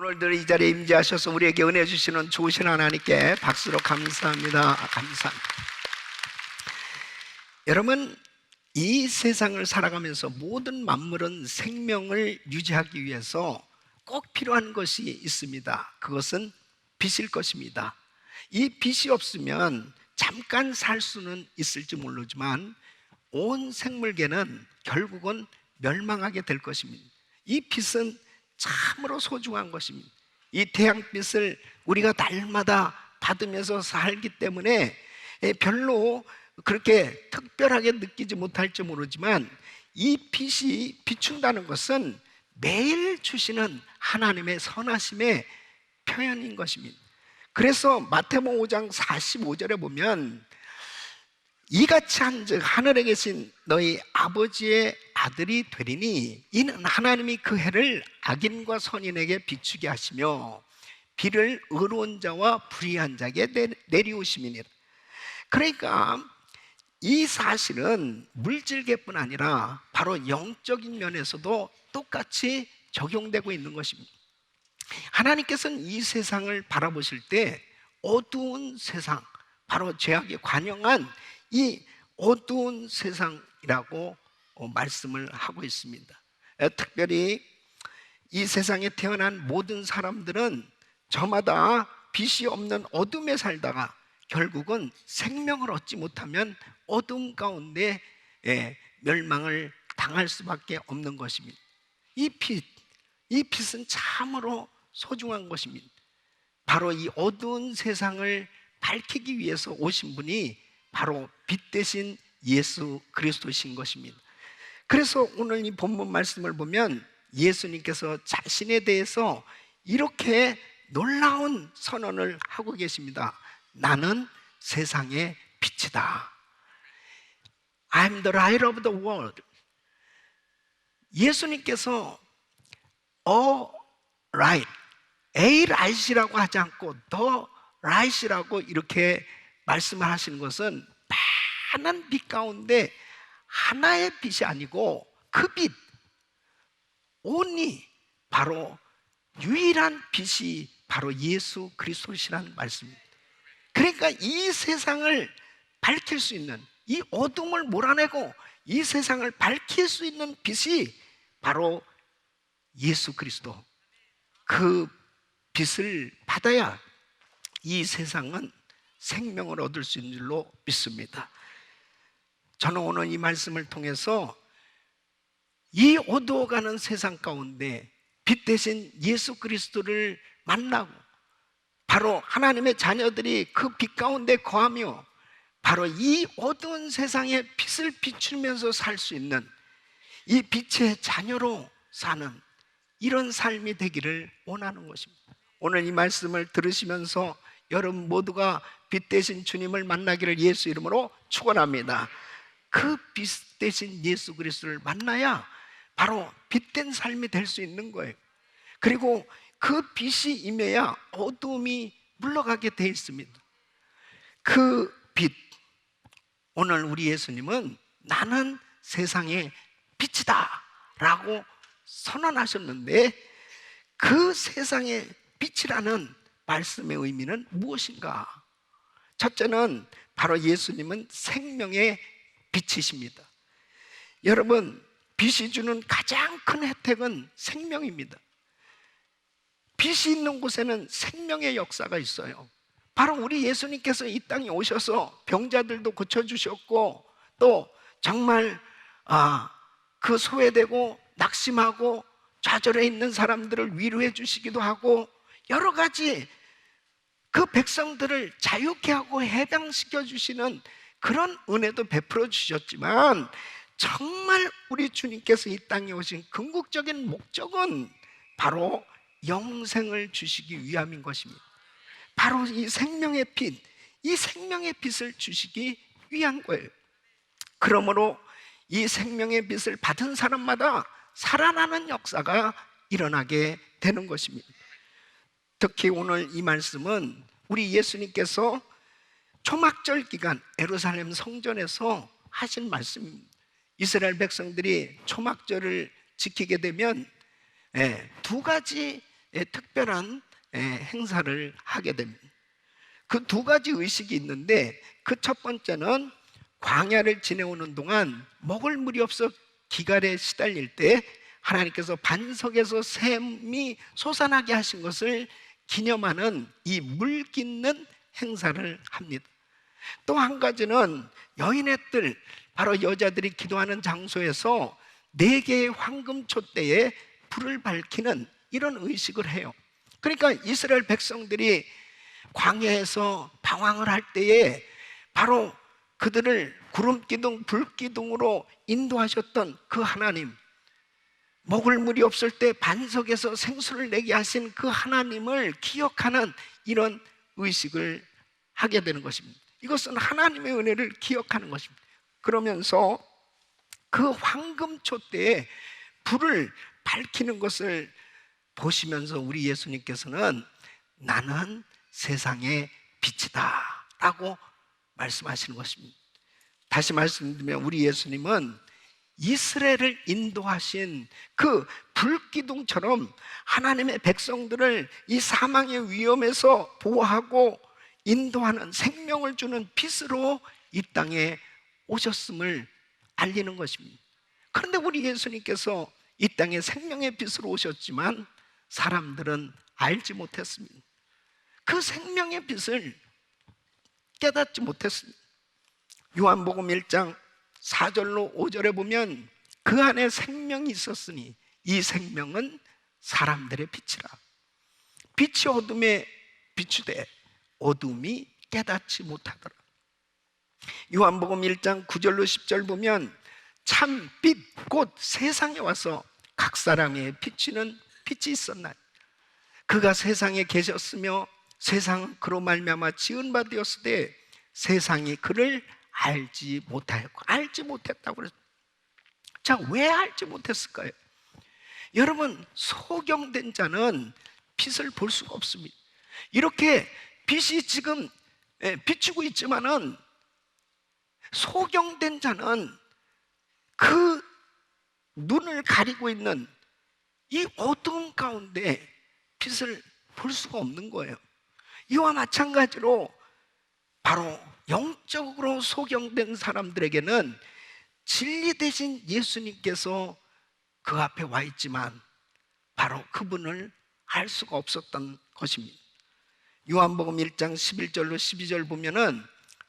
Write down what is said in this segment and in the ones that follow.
오늘도 이 자리에 임재하셔서 우리에게 은혜 주시는 좋으신 하나님께 박수로 감사합니다. 감사합니다. 여러분, 이 세상을 살아가면서 모든 만물은 생명을 유지하기 위해서 꼭 필요한 것이 있습니다. 그것은 빛일 것입니다. 이 빛이 없으면 잠깐 살 수는 있을지 모르지만 온 생물계는 결국은 멸망하게 될 것입니다. 이 빛은 참으로 소중한 것입니다. 이 태양빛을 우리가 날마다 받으면서 살기 때문에 별로 그렇게 특별하게 느끼지 못할지 모르지만 이 빛이 비춘다는 것은 매일 주시는 하나님의 선하심의 표현인 것입니다. 그래서 마태복음 5장 45절에 보면 이같이 한즉 하늘에 계신 너희 아버지의 아들이 되리니 이는 하나님이 그 해를 악인과 선인에게 비추게 하시며 비를 의로운 자와 불의한 자에게 내리우심이니라. 그러니까 이 사실은 물질계뿐 아니라 바로 영적인 면에서도 똑같이 적용되고 있는 것입니다. 하나님께서는 이 세상을 바라보실 때 어두운 세상, 바로 죄악에 관영한 이 어두운 세상이라고 말씀을 하고 있습니다. 특별히 이 세상에 태어난 모든 사람들은 저마다 빛이 없는 어둠에 살다가 결국은 생명을 얻지 못하면 어둠 가운데 멸망을 당할 수밖에 없는 것입니다. 이 빛은 참으로 소중한 것입니다. 바로 이 어두운 세상을 밝히기 위해서 오신 분이 바로 빛 대신 예수 그리스도이신 것입니다. 그래서 오늘 이 본문 말씀을 보면 예수님께서 자신에 대해서 이렇게 놀라운 선언을 하고 계십니다. 나는 세상의 빛이다. I'm the light of the world. 예수님께서 light, A light이라고 하지 않고 the light이라고 이렇게 말씀을 하시는 것은 많은 빛 가운데 하나의 빛이 아니고 그 빛, only, 바로 유일한 빛이 바로 예수 그리스도시라는 말씀입니다. 그러니까 이 세상을 밝힐 수 있는, 이 어둠을 몰아내고 이 세상을 밝힐 수 있는 빛이 바로 예수 그리스도. 그 빛을 받아야 이 세상은 생명을 얻을 수 있는 줄로 믿습니다. 저는 오늘 이 말씀을 통해서 이 어두워가는 세상 가운데 빛 대신 예수 그리스도를 만나고 바로 하나님의 자녀들이 그 빛 가운데 거하며 바로 이 어두운 세상에 빛을 비추면서 살 수 있는 이 빛의 자녀로 사는 이런 삶이 되기를 원하는 것입니다. 오늘 이 말씀을 들으시면서 여러분 모두가 빛 대신 주님을 만나기를 예수 이름으로 축원합니다. 그 빛 대신 예수 그리스도를 만나야 바로 빛된 삶이 될 수 있는 거예요. 그리고 그 빛이 임해야 어둠이 물러가게 돼 있습니다. 그 빛, 오늘 우리 예수님은 나는 세상의 빛이다 라고 선언하셨는데 그 세상의 빛이라는 말씀의 의미는 무엇인가? 첫째는 바로 예수님은 생명의 빛이십니다. 여러분, 빛이 주는 가장 큰 혜택은 생명입니다. 빛이 있는 곳에는 생명의 역사가 있어요. 바로 우리 예수님께서 이 땅에 오셔서 병자들도 고쳐주셨고 또 정말 그 소외되고 낙심하고 좌절해 있는 사람들을 위로해 주시기도 하고 여러 가지 그 백성들을 자유케 하고 해방시켜 주시는 그런 은혜도 베풀어 주셨지만 정말 우리 주님께서 이 땅에 오신 궁극적인 목적은 바로 영생을 주시기 위함인 것입니다. 바로 이 생명의 빛, 이 생명의 빛을 주시기 위한 거예요. 그러므로 이 생명의 빛을 받은 사람마다 살아나는 역사가 일어나게 되는 것입니다. 특히 오늘 이 말씀은 우리 예수님께서 초막절 기간 예루살렘 성전에서 하신 말씀입니다. 이스라엘 백성들이 초막절을 지키게 되면 두 가지 특별한 행사를 하게 됩니다. 그 두 가지 의식이 있는데, 그 첫 번째는 광야를 지내오는 동안 먹을 물이 없어 기갈에 시달릴 때 하나님께서 반석에서 샘이 솟아나게 하신 것을 기념하는 이 물 깃는 행사를 합니다. 또 한 가지는 여인의 뜰, 바로 여자들이 기도하는 장소에서 4개의 황금 촛대에 불을 밝히는 이런 의식을 해요. 그러니까 이스라엘 백성들이 광야에서 방황을 할 때에 바로 그들을 구름기둥, 불기둥으로 인도하셨던 그 하나님, 먹을 물이 없을 때 반석에서 생수를 내게 하신 그 하나님을 기억하는 이런 의식을 하게 되는 것입니다. 이것은 하나님의 은혜를 기억하는 것입니다. 그러면서 그 황금 촛대에 불을 밝히는 것을 보시면서 우리 예수님께서는 나는 세상의 빛이다 라고 말씀하시는 것입니다. 다시 말씀드리면 우리 예수님은 이스라엘을 인도하신 그 불기둥처럼 하나님의 백성들을 이 사망의 위험에서 보호하고 인도하는, 생명을 주는 빛으로 이 땅에 오셨음을 알리는 것입니다. 그런데 우리 예수님께서 이 땅에 생명의 빛으로 오셨지만 사람들은 알지 못했습니다. 그 생명의 빛을 깨닫지 못했습니다. 요한복음 1장 4절로 5절에 보면 그 안에 생명이 있었으니 이 생명은 사람들의 빛이라. 빛이 어둠에 비추되 어둠이 깨닫지 못하더라. 요한복음 1장 9절로 10절 보면 참 빛 곧 세상에 와서 각 사람에 비치는 빛이 있었나니 그가 세상에 계셨으며 세상은 그로 말미암아 지은 바 되었으되 세상이 그를 알지 못하였고, 알지 못했다고 그랬어요. 자, 왜 알지 못했을까요? 여러분, 소경된 자는 빛을 볼 수가 없습니다. 이렇게 빛이 지금 비추고 있지만은 소경된 자는 그 눈을 가리고 있는 이 어두운 가운데 빛을 볼 수가 없는 거예요. 이와 마찬가지로 바로 영적으로 소경된 사람들에게는 진리 대신 예수님께서 그 앞에 와 있지만 바로 그분을 알 수가 없었던 것입니다. 요한복음 1장 11절로 12절 보면은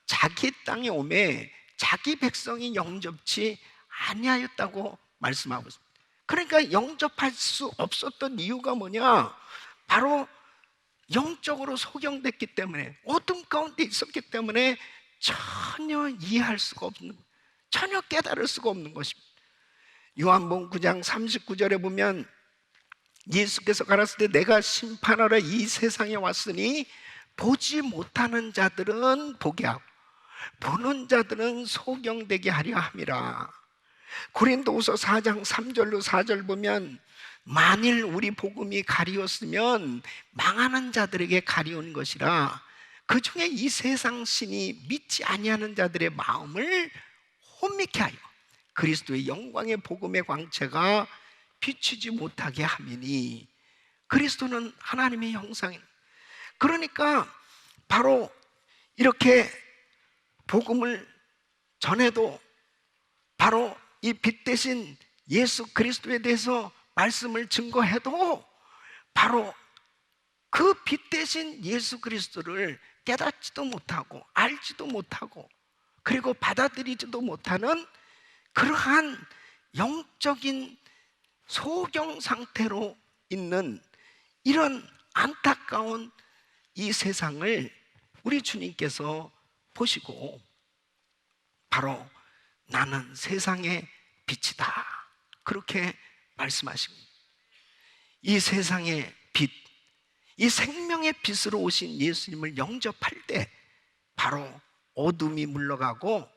자기 땅에 오매 자기 백성이 영접치 아니하였다고 말씀하고 있습니다. 그러니까 영접할 수 없었던 이유가 뭐냐? 바로 영적으로 소경됐기 때문에, 어둠 가운데 있었기 때문에 전혀 이해할 수가 없는, 전혀 깨달을 수가 없는 것입니다. 요한복음 9장 39절에 보면 예수께서 가라사대 내가 심판하러 이 세상에 왔으니 보지 못하는 자들은 보게 하고 보는 자들은 소경되게 하려 함이라. 고린도후서 4장 3절로 4절 보면 만일 우리 복음이 가리웠으면 망하는 자들에게 가리운 것이라 그 중에 이 세상 신이 믿지 아니하는 자들의 마음을 혼미케 하여 그리스도의 영광의 복음의 광채가 비추지 못하게 함이니. 그리스도는 하나님의 형상입니다. 그러니까 바로 이렇게 복음을 전해도 바로 이 빛 대신 예수 그리스도에 대해서 말씀을 증거해도 바로 그 빛 대신 예수 그리스도를 깨닫지도 못하고 알지도 못하고 그리고 받아들이지도 못하는 그러한 영적인 소경 상태로 있는 이런 안타까운 이 세상을 우리 주님께서 보시고 바로 나는 세상의 빛이다 그렇게 말씀하십니다. 이 세상의 빛, 이 생명의 빛으로 오신 예수님을 영접할 때 바로 어둠이 물러가고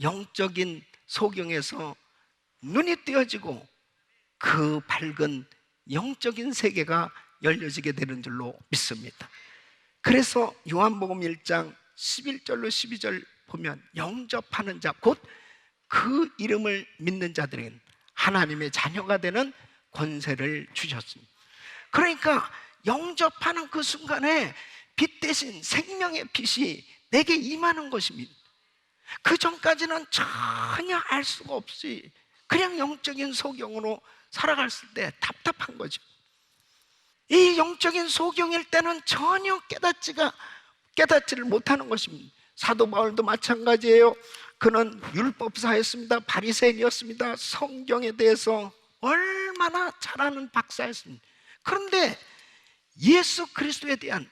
영적인 소경에서 눈이 띄어지고 그 밝은 영적인 세계가 열려지게 되는 줄로 믿습니다. 그래서 요한복음 1장 11절로 12절 보면 영접하는 자, 곧 그 이름을 믿는 자들에게는 하나님의 자녀가 되는 권세를 주셨습니다. 그러니까 영접하는 그 순간에 빛 대신 생명의 빛이 내게 임하는 것입니다. 그 전까지는 전혀 알 수가 없이 그냥 영적인 소경으로 살아갔을 때 답답한 거죠. 이 영적인 소경일 때는 전혀 깨닫지를 못하는 것입니다. 사도 바울도 마찬가지예요. 그는 율법사였습니다. 바리새인이었습니다. 성경에 대해서 얼마나 잘 아는 박사였습니다. 그런데 예수 그리스도에 대한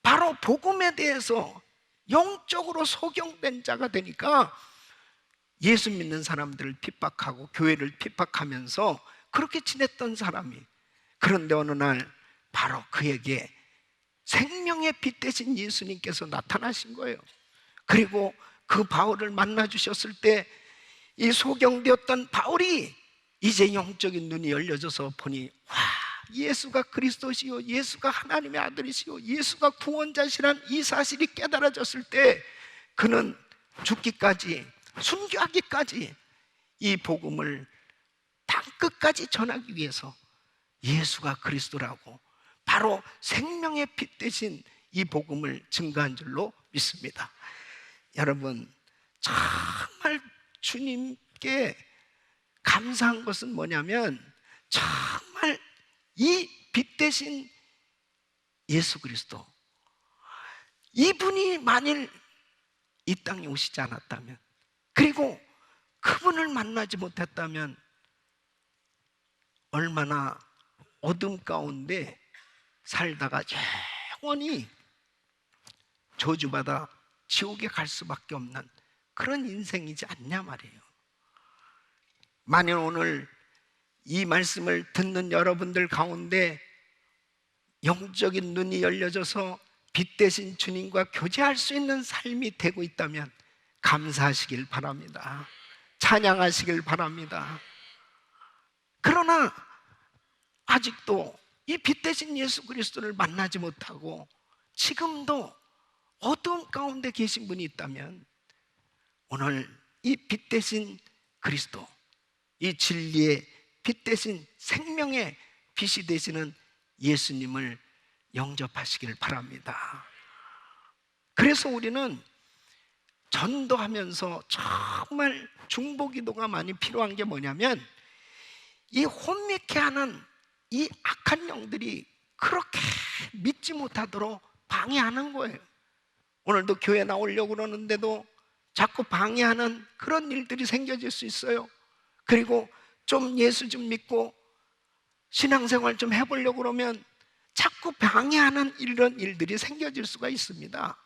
바로 복음에 대해서 영적으로 소경된 자가 되니까 예수 믿는 사람들을 핍박하고 교회를 핍박하면서 그렇게 지냈던 사람이, 그런데 어느 날 바로 그에게 생명의 빛 대신 예수님께서 나타나신 거예요. 그리고 그 바울을 만나 주셨을 때 이 소경되었던 바울이 이제 영적인 눈이 열려져서 보니, 와, 예수가 그리스도시요, 예수가 하나님의 아들이시요, 예수가 구원자시란 이 사실이 깨달아졌을 때 그는 죽기까지, 순교하기까지 이 복음을 땅끝까지 전하기 위해서 예수가 그리스도라고 바로 생명의 빛 대신 이 복음을 증거한 줄로 믿습니다. 여러분, 정말 주님께 감사한 것은 뭐냐면, 정말 이 빛 대신 예수 그리스도, 이분이 만일 이 땅에 오시지 않았다면, 그리고 그분을 만나지 못했다면 얼마나 어둠 가운데 살다가 영원히 저주받아 지옥에 갈 수밖에 없는 그런 인생이지 않냐 말이에요. 만일 오늘 이 말씀을 듣는 여러분들 가운데 영적인 눈이 열려져서 빛 대신 주님과 교제할 수 있는 삶이 되고 있다면 감사하시길 바랍니다. 찬양하시길 바랍니다. 그러나 아직도 이 빛 대신 예수 그리스도를 만나지 못하고 지금도 어두운 가운데 계신 분이 있다면 오늘 이 빛 대신 그리스도, 이 진리의 빛 대신 생명의 빛이 되시는 예수님을 영접하시길 바랍니다. 그래서 우리는 전도하면서 정말 중보기도가 많이 필요한 게 뭐냐면, 이 혼미케 하는 이 악한 영들이 그렇게 믿지 못하도록 방해하는 거예요. 오늘도 교회 나오려고 그러는데도 자꾸 방해하는 그런 일들이 생겨질 수 있어요. 그리고 좀 예수 좀 믿고 신앙생활 좀 해보려고 그러면 자꾸 방해하는 이런 일들이 생겨질 수가 있습니다.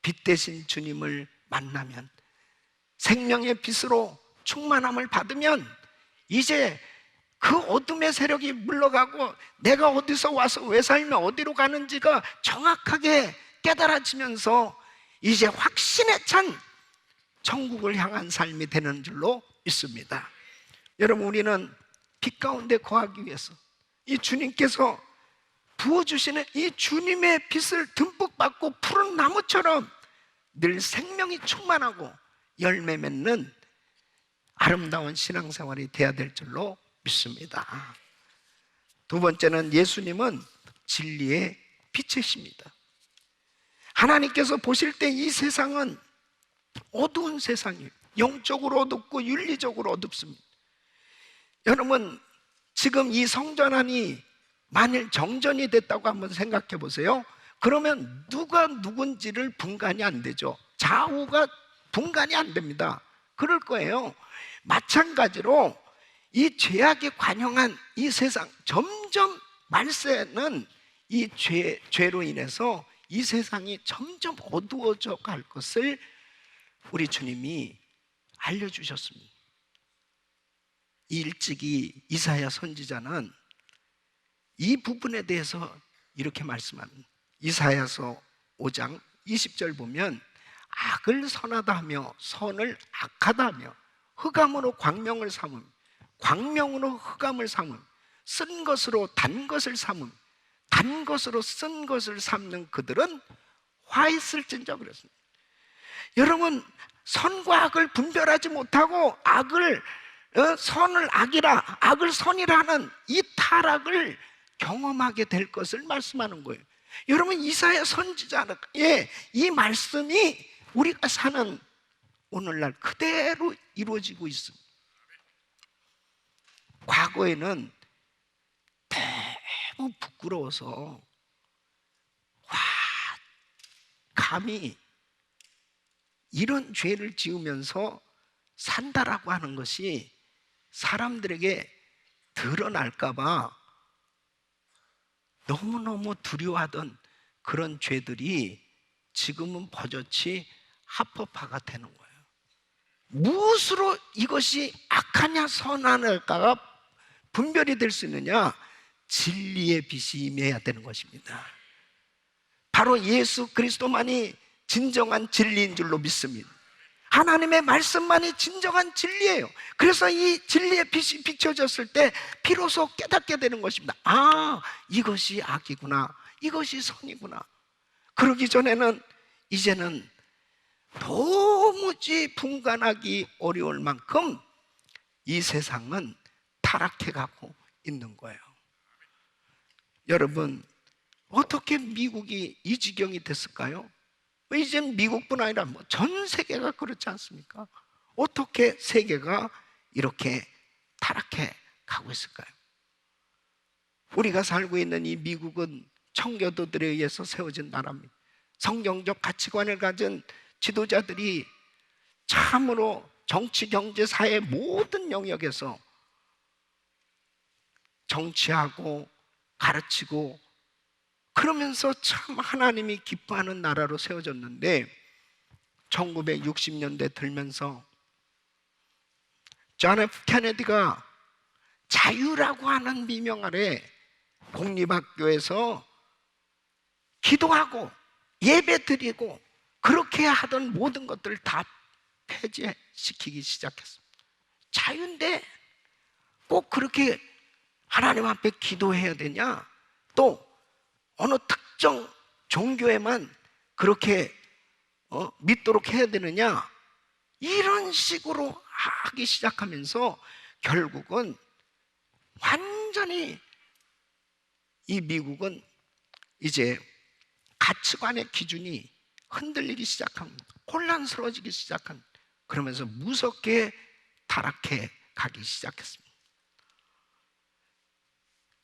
빛 대신 주님을 만나면, 생명의 빛으로 충만함을 받으면 이제 그 어둠의 세력이 물러가고 내가 어디서 와서 왜 살며 어디로 가는지가 정확하게 깨달아지면서 이제 확신에 찬 천국을 향한 삶이 되는 줄로 믿습니다. 여러분, 우리는 빛 가운데 거하기 위해서 이 주님께서 부어주시는 이 주님의 빛을 듬뿍 받고 푸른 나무처럼 늘 생명이 충만하고 열매 맺는 아름다운 신앙생활이 돼야 될 줄로 믿습니다. 두 번째는 예수님은 진리의 빛이십니다. 하나님께서 보실 때 이 세상은 어두운 세상이에요. 영적으로 어둡고 윤리적으로 어둡습니다. 여러분, 지금 이 성전 안이 만일 정전이 됐다고 한번 생각해 보세요. 그러면 누가 누군지를 분간이 안 되죠. 좌우가 분간이 안 됩니다. 그럴 거예요. 마찬가지로 이 죄악에 관영한 이 세상, 점점 말세는 이 죄로 인해서 이 세상이 점점 어두워져 갈 것을 우리 주님이 알려주셨습니다. 일찍이 이사야 선지자는 이 부분에 대해서 이렇게 말씀합니다. 이사야서 5장 20절 보면, 악을 선하다 하며 선을 악하다 하며 흑암으로 광명을 삼음, 광명으로 흑암을 삼음, 쓴 것으로 단 것을 삼음, 단 것으로 쓴 것을 삼는 그들은 화 있을진저 그랬습니다. 여러분, 선과 악을 분별하지 못하고 선을 악이라, 악을 선이라 하는 이 타락을 경험하게 될 것을 말씀하는 거예요. 여러분, 이사야 선지자의 이 말씀이 우리가 사는 오늘날 그대로 이루어지고 있습니다. 과거에는 너무 부끄러워서 감히 이런 죄를 지으면서 산다라고 하는 것이 사람들에게 드러날까 봐 너무너무 두려워하던 그런 죄들이 지금은 버젓이 합법화가 되는 거예요. 무엇으로 이것이 악하냐 선하냐가 분별이 될 수 있느냐? 진리의 빛이 임해야 되는 것입니다. 바로 예수 그리스도만이 진정한 진리인 줄로 믿습니다. 하나님의 말씀만이 진정한 진리예요. 그래서 이 진리의 빛이 비춰졌을 때 비로소 깨닫게 되는 것입니다. 아, 이것이 악이구나, 이것이 선이구나. 그러기 전에는, 이제는 도무지 분간하기 어려울 만큼 이 세상은 타락해가고 있는 거예요. 여러분, 어떻게 미국이 이 지경이 됐을까요? 이젠 미국뿐 아니라 전 세계가 그렇지 않습니까? 어떻게 세계가 이렇게 타락해 가고 있을까요? 우리가 살고 있는 이 미국은 청교도들에 의해서 세워진 나라입니다. 성경적 가치관을 가진 지도자들이 참으로 정치, 경제, 사회 모든 영역에서 정치하고 가르치고 그러면서 참 하나님이 기뻐하는 나라로 세워졌는데 1960년대 들면서 존 F 케네디가 자유라고 하는 비명 아래 공립학교에서 기도하고 예배 드리고 그렇게 하던 모든 것들을 다 폐지시키기 시작했습니다. 자유인데 꼭 그렇게 하나님 앞에 기도해야 되냐? 또 어느 특정 종교에만 그렇게 믿도록 해야 되느냐? 이런 식으로 하기 시작하면서 결국은 완전히 이 미국은 이제 가치관의 기준이 흔들리기 시작합니다. 혼란스러워지기 시작합니다. 그러면서 무섭게 타락해 가기 시작했습니다.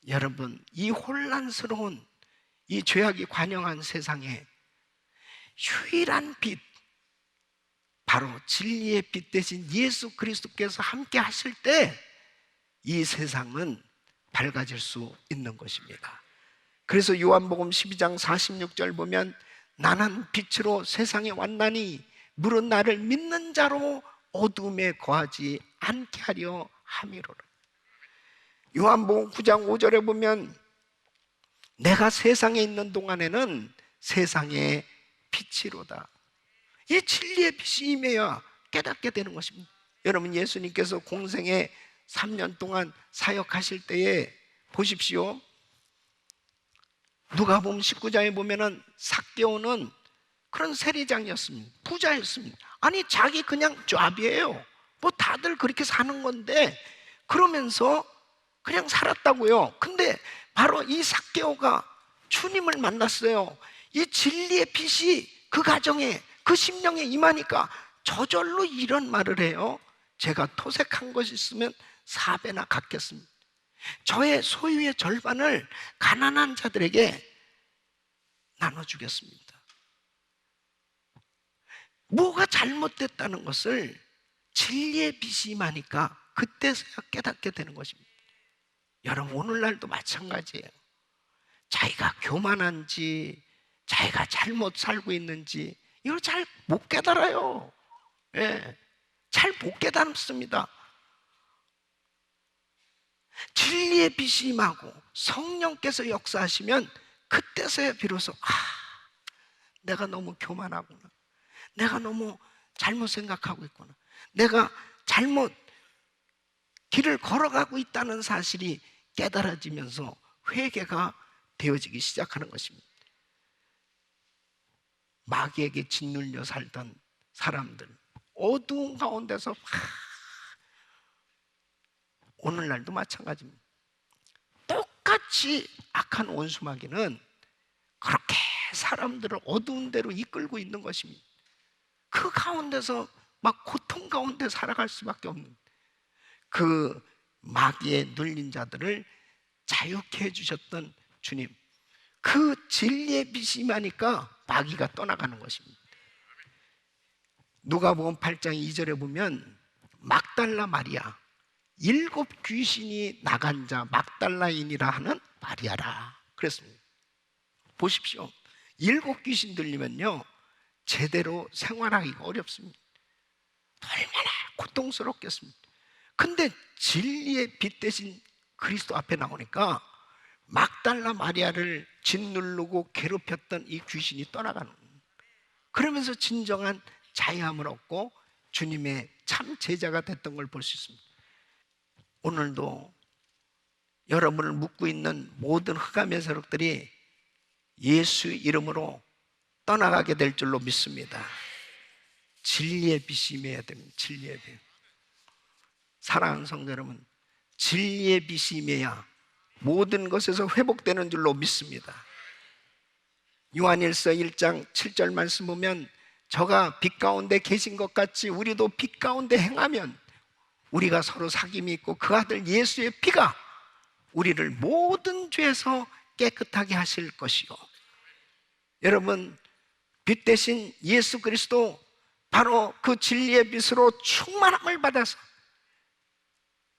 여러분, 이 혼란스러운 이 죄악이 관영한 세상에 유일한 빛, 바로 진리의 빛 대신 예수 그리스도께서 함께 하실 때 이 세상은 밝아질 수 있는 것입니다. 그래서 요한복음 12장 46절 보면 나는 빛으로 세상에 왔나니 물은 나를 믿는 자로 어둠에 거하지 않게 하려 함이로라. 요한복음 9장 5절에 보면 내가 세상에 있는 동안에는 세상의 빛이로다. 이 진리의 빛이 임해야 깨닫게 되는 것입니다. 여러분, 예수님께서 공생에 3년 동안 사역하실 때에 보십시오. 누가복음 19장에 보면은 삭개오는 그런 세리장이었습니다. 부자였습니다. 아니, 자기 그냥 쟈비예요. 뭐 다들 그렇게 사는 건데 그러면서 그냥 살았다고요. 근데 바로 이 삭개오가 주님을 만났어요. 이 진리의 빛이 그 가정에, 그 심령에 임하니까 저절로 이런 말을 해요. 제가 토색한 것이 있으면 4배나 갚겠습니다. 저의 소유의 절반을 가난한 자들에게 나눠주겠습니다. 뭐가 잘못됐다는 것을 진리의 빛이 임하니까 그때서야 깨닫게 되는 것입니다. 여러분, 오늘날도 마찬가지예요. 자기가 교만한지 자기가 잘못 살고 있는지 이걸 잘 못 깨달아요. 예, 잘 못 깨닫습니다. 진리의 빛이 임하고 성령께서 역사하시면 그때서야 비로소 내가 너무 교만하구나, 내가 너무 잘못 생각하고 있구나, 내가 잘못 길을 걸어가고 있다는 사실이 깨달아지면서 회개가 되어지기 시작하는 것입니다. 마귀에게 짓눌려 살던 사람들, 어두운 가운데서 오늘날도 마찬가지입니다. 똑같이 악한 원수마귀는 그렇게 사람들을 어두운 데로 이끌고 있는 것입니다. 그 가운데서 막 고통 가운데 살아갈 수밖에 없는 그 마귀에 눌린 자들을 자유케 해주셨던 주님, 그 진리의 빛이 임하니까 마귀가 떠나가는 것입니다. 누가복음 8장 2절에 보면 막달라 마리아, 7 귀신이 나간 자 막달라인이라 하는 마리아라 그랬습니다. 보십시오. 7 귀신 들리면요 제대로 생활하기가 어렵습니다. 얼마나 고통스럽겠습니까? 근데 진리의 빛 대신 그리스도 앞에 나오니까 막달라 마리아를 짓누르고 괴롭혔던 이 귀신이 떠나가는 거예요. 그러면서 진정한 자유함을 얻고 주님의 참 제자가 됐던 걸 볼 수 있습니다. 오늘도 여러분을 묶고 있는 모든 흑암의 세력들이 예수 이름으로 떠나가게 될 줄로 믿습니다. 진리의 빛이 임해야 됩니다. 진리의 빛. 사랑하는 성도 여러분, 진리의 빛이 임해야 모든 것에서 회복되는 줄로 믿습니다. 요한일서 1장 7절 말씀 보면 저가 빛 가운데 계신 것 같이 우리도 빛 가운데 행하면 우리가 서로 사귐이 있고 그 아들 예수의 피가 우리를 모든 죄에서 깨끗하게 하실 것이요. 여러분, 빛 대신 예수 그리스도 바로 그 진리의 빛으로 충만함을 받아서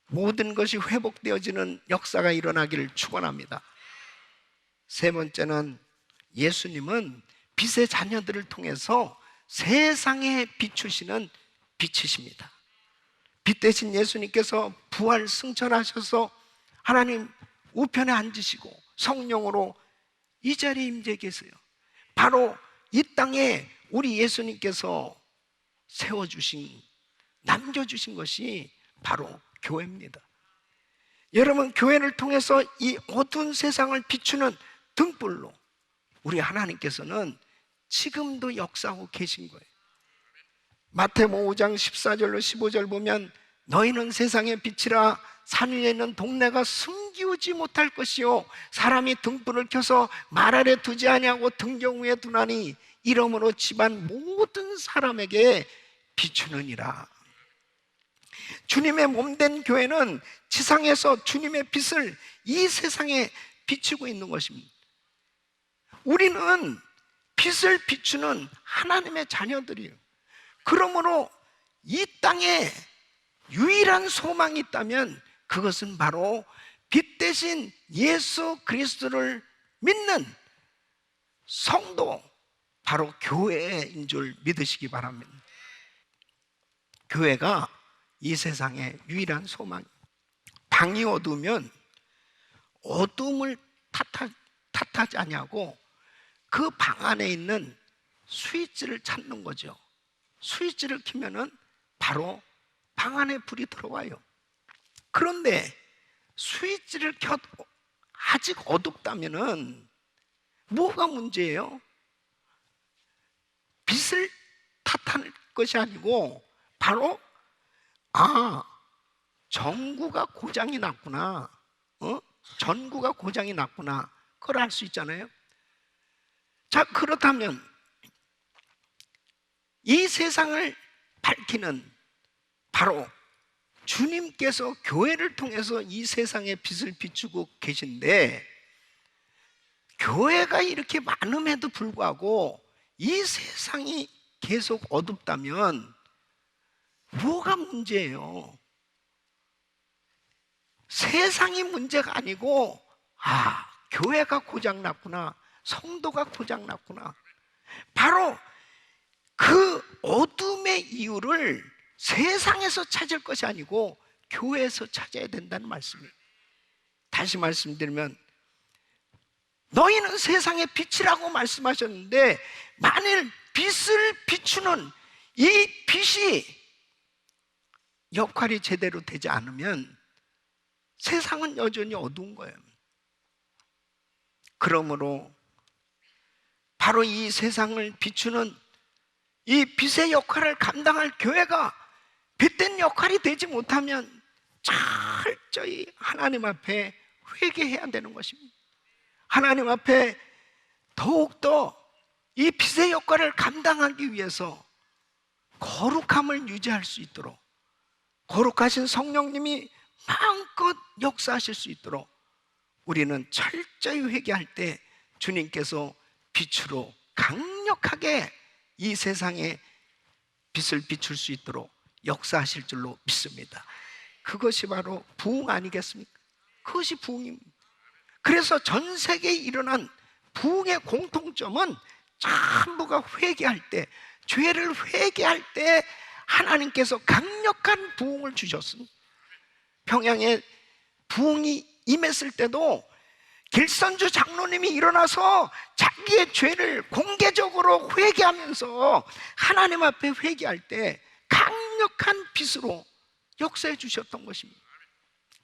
모든 것이 회복되어지는 역사가 일어나기를 축원합니다. 세 번째는 예수님은 빛의 자녀들을 통해서 세상에 비추시는 빛이십니다. 빛 대신 예수님께서 부활 승천하셔서 하나님 우편에 앉으시고 성령으로 이 자리에 임재 계세요. 바로 이 땅에 우리 예수님께서 세워주신, 남겨주신 것이 바로 교회입니다. 여러분, 교회를 통해서 이 어두운 세상을 비추는 등불로 우리 하나님께서는 지금도 역사하고 계신 거예요. 마태복음 5장 14절로 15절 보면 너희는 세상의 빛이라 산 위에 있는 동네가 숨기우지 못할 것이요 사람이 등불을 켜서 말 아래 두지 아니하고 등경 위에 두나니 이러므로 집안 모든 사람에게 비추느니라. 주님의 몸된 교회는 지상에서 주님의 빛을 이 세상에 비추고 있는 것입니다. 우리는 빛을 비추는 하나님의 자녀들이에요. 그러므로 이 땅에 유일한 소망이 있다면 그것은 바로 빛 대신 예수 그리스도를 믿는 성도, 바로 교회인 줄 믿으시기 바랍니다. 교회가 이 세상의 유일한 소망이에요. 방이 어두우면 어둠을 탓하지 아니하고 그 방 안에 있는 스위치를 찾는 거죠. 스위치를 켜면은 바로 방 안에 불이 들어와요. 그런데 스위치를 켜도 아직 어둡다면은 뭐가 문제예요? 빛을 탓할 것이 아니고 바로 전구가 고장이 났구나, 전구가 고장이 났구나, 그걸 알 수 있잖아요. 자, 그렇다면 이 세상을 밝히는 바로 주님께서 교회를 통해서 이 세상의 빛을 비추고 계신데, 교회가 이렇게 많음에도 불구하고 이 세상이 계속 어둡다면 뭐가 문제예요? 세상이 문제가 아니고 교회가 고장났구나, 성도가 고장났구나. 바로 그 어둠의 이유를 세상에서 찾을 것이 아니고 교회에서 찾아야 된다는 말씀이에요. 다시 말씀드리면 너희는 세상의 빛이라고 말씀하셨는데, 만일 빛을 비추는 이 빛이 역할이 제대로 되지 않으면 세상은 여전히 어두운 거예요. 그러므로 바로 이 세상을 비추는 이 빛의 역할을 감당할 교회가 빛된 역할이 되지 못하면 철저히 하나님 앞에 회개해야 되는 것입니다. 하나님 앞에 더욱더 이 빛의 역할을 감당하기 위해서 거룩함을 유지할 수 있도록, 거룩하신 성령님이 마음껏 역사하실 수 있도록 우리는 철저히 회개할 때 주님께서 빛으로 강력하게 이 세상에 빛을 비출 수 있도록 역사하실 줄로 믿습니다. 그것이 바로 부흥 아니겠습니까? 그것이 부흥입니다. 그래서 전 세계에 일어난 부흥의 공통점은 전부가 회개할 때, 죄를 회개할 때 하나님께서 강력한 부흥을 주셨습니다. 평양에 부흥이 임했을 때도 길선주 장로님이 일어나서 자기의 죄를 공개적으로 회개하면서 하나님 앞에 회개할 때 강력한 빛으로 역사해 주셨던 것입니다.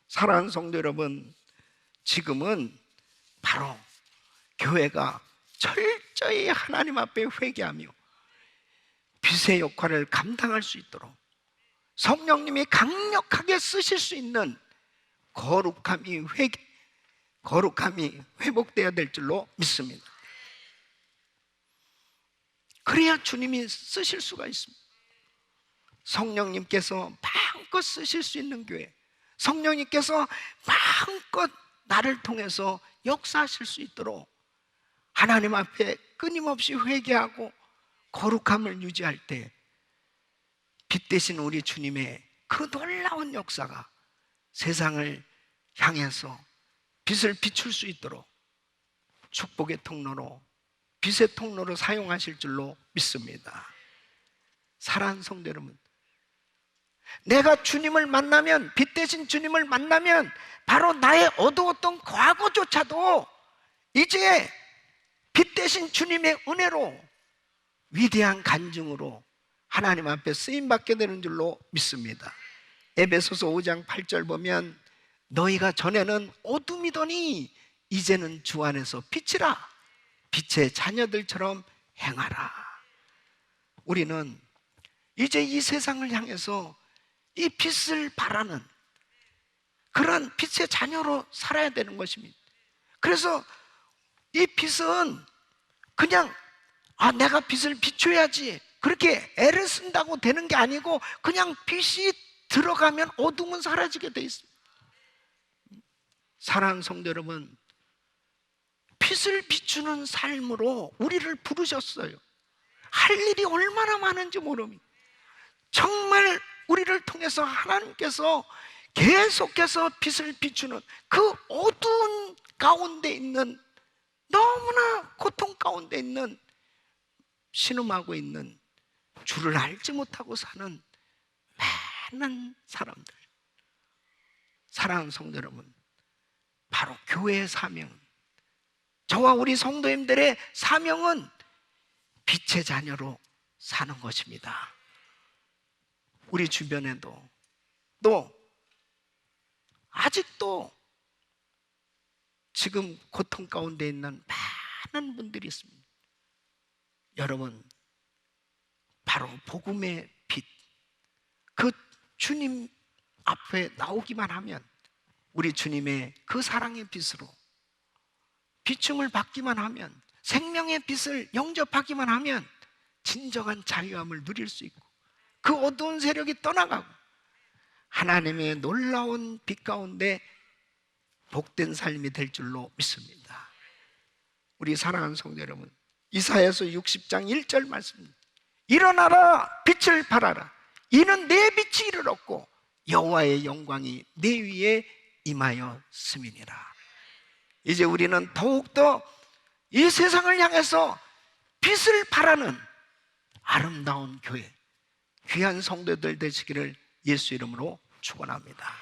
사랑하는 성도 여러분, 지금은 바로 교회가 철저히 하나님 앞에 회개하며 빛의 역할을 감당할 수 있도록 성령님이 강력하게 쓰실 수 있는 거룩함이 회복되어야 될 줄로 믿습니다. 그래야 주님이 쓰실 수가 있습니다. 성령님께서 마음껏 쓰실 수 있는 교회, 성령님께서 마음껏 나를 통해서 역사하실 수 있도록 하나님 앞에 끊임없이 회개하고 거룩함을 유지할 때 빛 대신 우리 주님의 그 놀라운 역사가 세상을 향해서 빛을 비출 수 있도록 축복의 통로로, 빛의 통로로 사용하실 줄로 믿습니다. 사랑하는 성도 여러분, 내가 주님을 만나면, 빛 대신 주님을 만나면 바로 나의 어두웠던 과거조차도 이제 빛 대신 주님의 은혜로 위대한 간증으로 하나님 앞에 쓰임받게 되는 줄로 믿습니다. 에베소서 5장 8절 보면 너희가 전에는 어둠이더니 이제는 주 안에서 빛이라, 빛의 자녀들처럼 행하라. 우리는 이제 이 세상을 향해서 이 빛을 바라는 그런 빛의 자녀로 살아야 되는 것입니다. 그래서 이 빛은 그냥 내가 빛을 비춰야지 그렇게 애를 쓴다고 되는 게 아니고 그냥 빛이 들어가면 어둠은 사라지게 돼 있습니다. 사랑하는 성도 여러분, 빛을 비추는 삶으로 우리를 부르셨어요. 할 일이 얼마나 많은지 모릅니다. 정말 우리를 통해서 하나님께서 계속해서 빛을 비추는 그 어두운 가운데 있는, 너무나 고통 가운데 있는, 신음하고 있는, 주를 알지 못하고 사는 많은 사람들, 사랑하는 성도 여러분, 바로 교회의 사명, 저와 우리 성도님들의 사명은 빛의 자녀로 사는 것입니다. 우리 주변에도 또 아직도 지금 고통 가운데 있는 많은 분들이 있습니다. 여러분, 바로 복음의 빛, 그 주님 앞에 나오기만 하면, 우리 주님의 그 사랑의 빛으로 비춤을 받기만 하면, 생명의 빛을 영접하기만 하면 진정한 자유함을 누릴 수 있고 그 어두운 세력이 떠나가고 하나님의 놀라운 빛 가운데 복된 삶이 될 줄로 믿습니다. 우리 사랑하는 성도 여러분, 이사야서 60장 1절 말씀입니다. 일어나라, 빛을 발하라. 이는 내 빛이 이르렀고 여호와의 영광이 내 위에 임하였음이니라. 이제 우리는 더욱더 이 세상을 향해서 빛을 발하는 아름다운 교회, 귀한 성도들 되시기를 예수 이름으로 축원합니다.